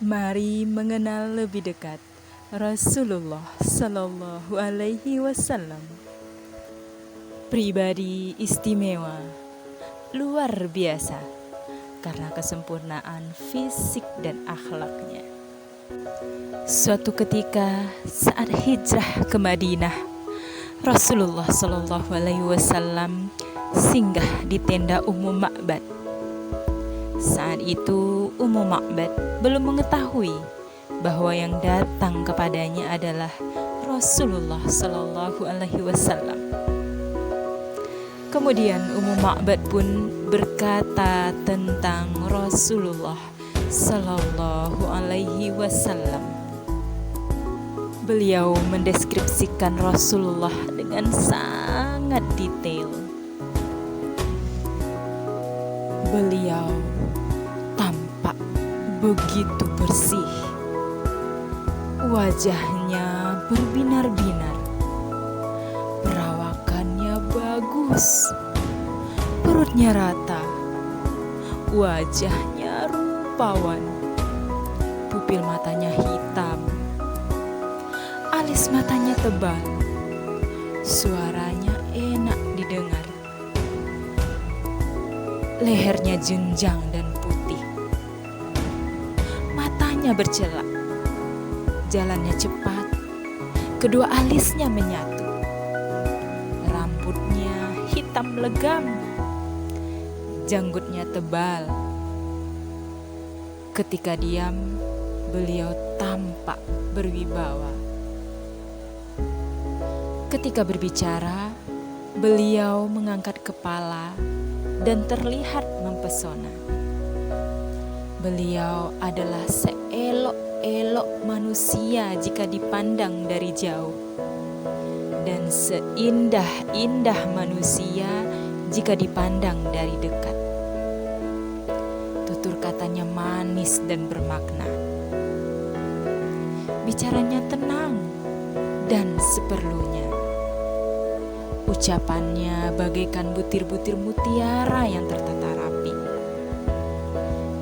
Mari mengenal lebih dekat Rasulullah Sallallahu Alaihi Wasallam. Pribadi istimewa, luar biasa karena kesempurnaan fisik dan akhlaknya. Suatu ketika saat hijrah ke Madinah, Rasulullah Sallallahu Alaihi Wasallam singgah di tenda Ummu Ma'bad. Saat itu Ummu Ma'bad belum mengetahui bahwa yang datang kepadanya adalah Rasulullah Sallallahu Alaihi Wasallam. Kemudian Ummu Ma'bad pun berkata tentang Rasulullah Sallallahu Alaihi Wasallam. Beliau mendeskripsikan Rasulullah dengan sangat detail. Beliau tampak begitu bersih. Wajahnya berbinar-binar. Perawakannya bagus. Perutnya rata. Wajahnya rupawan. Pupil matanya hitam. Alis matanya tebal. Suaranya enak didengar. Lehernya jenjang dan putih. Matanya bercelak. Jalannya cepat. Kedua alisnya menyatu. Rambutnya hitam legam. Janggutnya tebal. Ketika diam, beliau tampak berwibawa. Ketika berbicara, beliau mengangkat kepala dan terlihat mempesona. Beliau adalah seelok-elok manusia jika dipandang dari jauh, dan seindah-indah manusia jika dipandang dari dekat. Tutur katanya manis dan bermakna. Bicaranya tenang dan seperlunya. Ucapannya bagaikan butir-butir mutiara yang tertata rapi.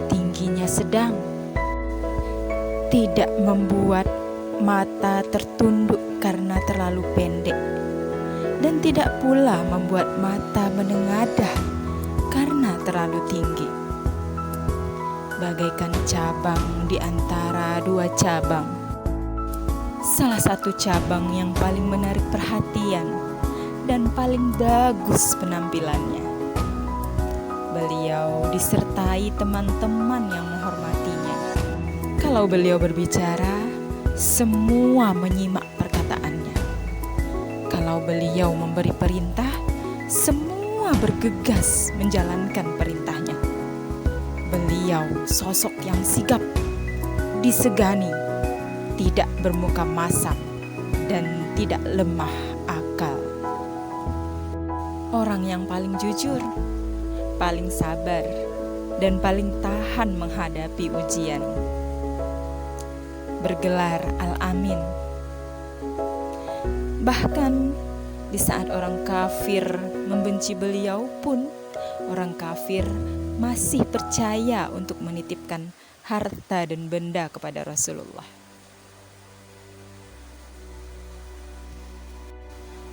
Tingginya sedang, tidak membuat mata tertunduk karena terlalu pendek, dan tidak pula membuat mata menengadah karena terlalu tinggi. Bagaikan cabang di antara dua cabang. Salah satu cabang yang paling menarik perhatian dan paling bagus penampilannya. Beliau disertai teman-teman yang menghormatinya. Kalau beliau berbicara, semua menyimak perkataannya. Kalau beliau memberi perintah, semua bergegas menjalankan perintahnya. Beliau sosok yang sigap, disegani, tidak bermuka masam, dan tidak lemah akal. Orang yang paling jujur, paling sabar, dan paling tahan menghadapi ujian. Bergelar Al-Amin. Bahkan di saat orang kafir membenci beliau pun, orang kafir masih percaya untuk menitipkan harta dan benda kepada Rasulullah.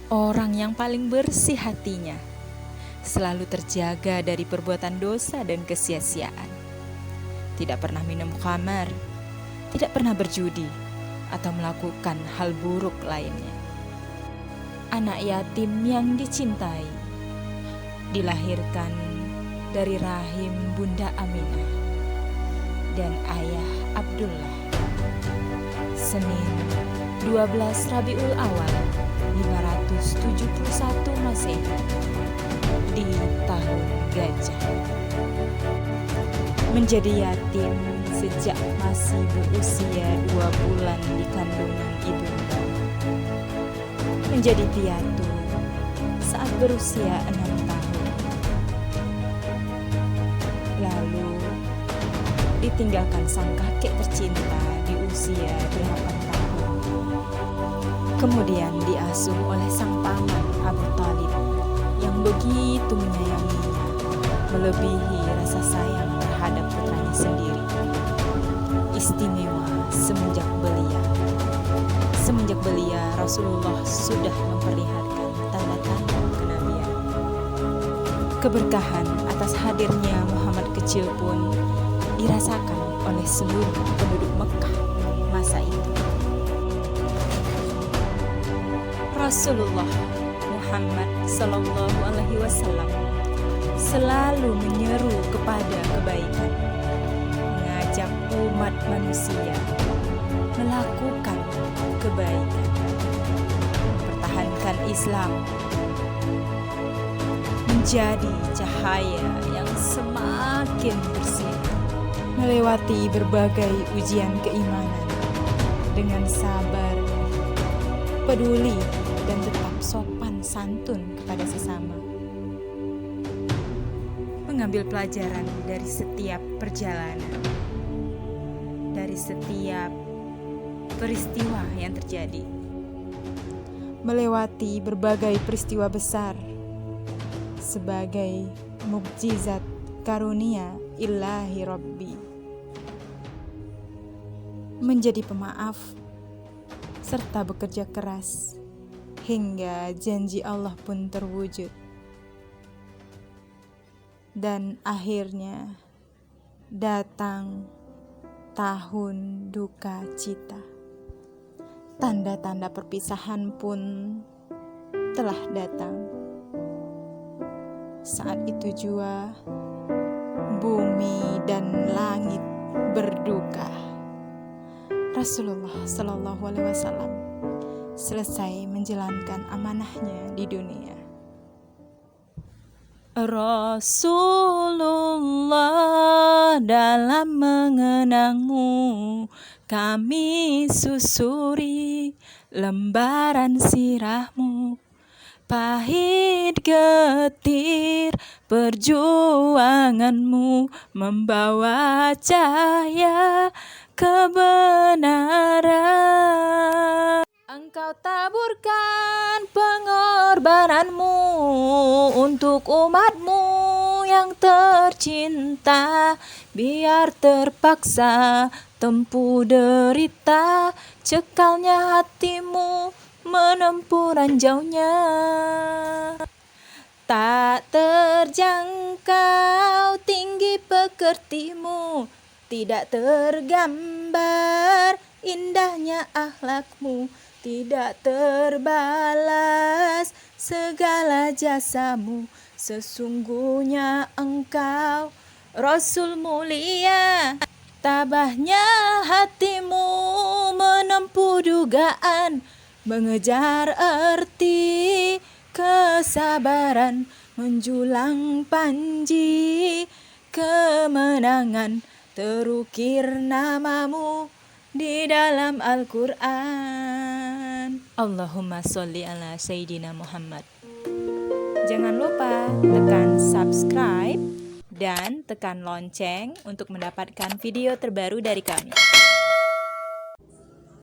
Orang yang paling bersih hatinya, selalu terjaga dari perbuatan dosa dan kesia-siaan. Tidak pernah minum khamar, tidak pernah berjudi, atau melakukan hal buruk lainnya. Anak yatim yang dicintai, dilahirkan dari rahim Bunda Aminah dan ayah Abdullah. Senin 12 Rabiul Awal 571 Masehi di tahun gajah. Menjadi yatim sejak masih berusia 2 bulan di kandungan ibunda. Menjadi piatu saat berusia 6 tahun. Lalu ditinggalkan sang kakek tercinta di usia 8 tahun. Kemudian diasuh oleh sang paman Abu Thalib yang begitu menyayanginya, melebihi rasa sayang terhadap putranya sendiri. istimewa semenjak belia. Semenjak belia, Rasulullah sudah memperlihatkan tanda-tanda kenabian. Keberkahan atas hadirnya Muhammad kecil pun dirasakan oleh seluruh penduduk Mekah masa itu. Rasulullah Muhammad Sallallahu Alaihi Wasallam selalu menyeru kepada kebaikan, mengajak umat manusia melakukan kebaikan, mempertahankan Islam menjadi cahaya yang semakin bersinar, melewati berbagai ujian keimanan dengan sabar, peduli, dan tetap sopan santun kepada sesama. Mengambil pelajaran dari setiap perjalanan, dari setiap peristiwa yang terjadi, melewati berbagai peristiwa besar sebagai mukjizat karunia ilahi Rabbi, menjadi pemaaf serta bekerja keras hingga janji Allah pun terwujud. Dan akhirnya datang tahun duka cita. Tanda-tanda perpisahan pun telah datang. Saat itu jua bumi dan langit berduka. Rasulullah Shallallahu Alaihi Wasallam selesai menjalankan amanahnya di dunia. Rasulullah, dalam mengenangmu kami susuri lembaran sirahmu, pahit getir perjuanganmu membawa cahaya kebenaran. Engkau taburkan pengorbananmu untuk umatmu yang tercinta, biar terpaksa tempuh derita, cekalnya hatimu menempuh ranjaunya. Tak terjangkau tinggi pekertimu, tidak tergambar indahnya akhlakmu, tidak terbalas segala jasamu. Sesungguhnya engkau Rasul mulia, tabahnya hatimu menempuh dugaan, mengejar arti kesabaran, menjulang panji kemenangan, terukir namamu di dalam Al-Quran. Allahumma sholli ala Sayyidina Muhammad. Jangan lupa tekan subscribe dan tekan lonceng untuk mendapatkan video terbaru dari kami.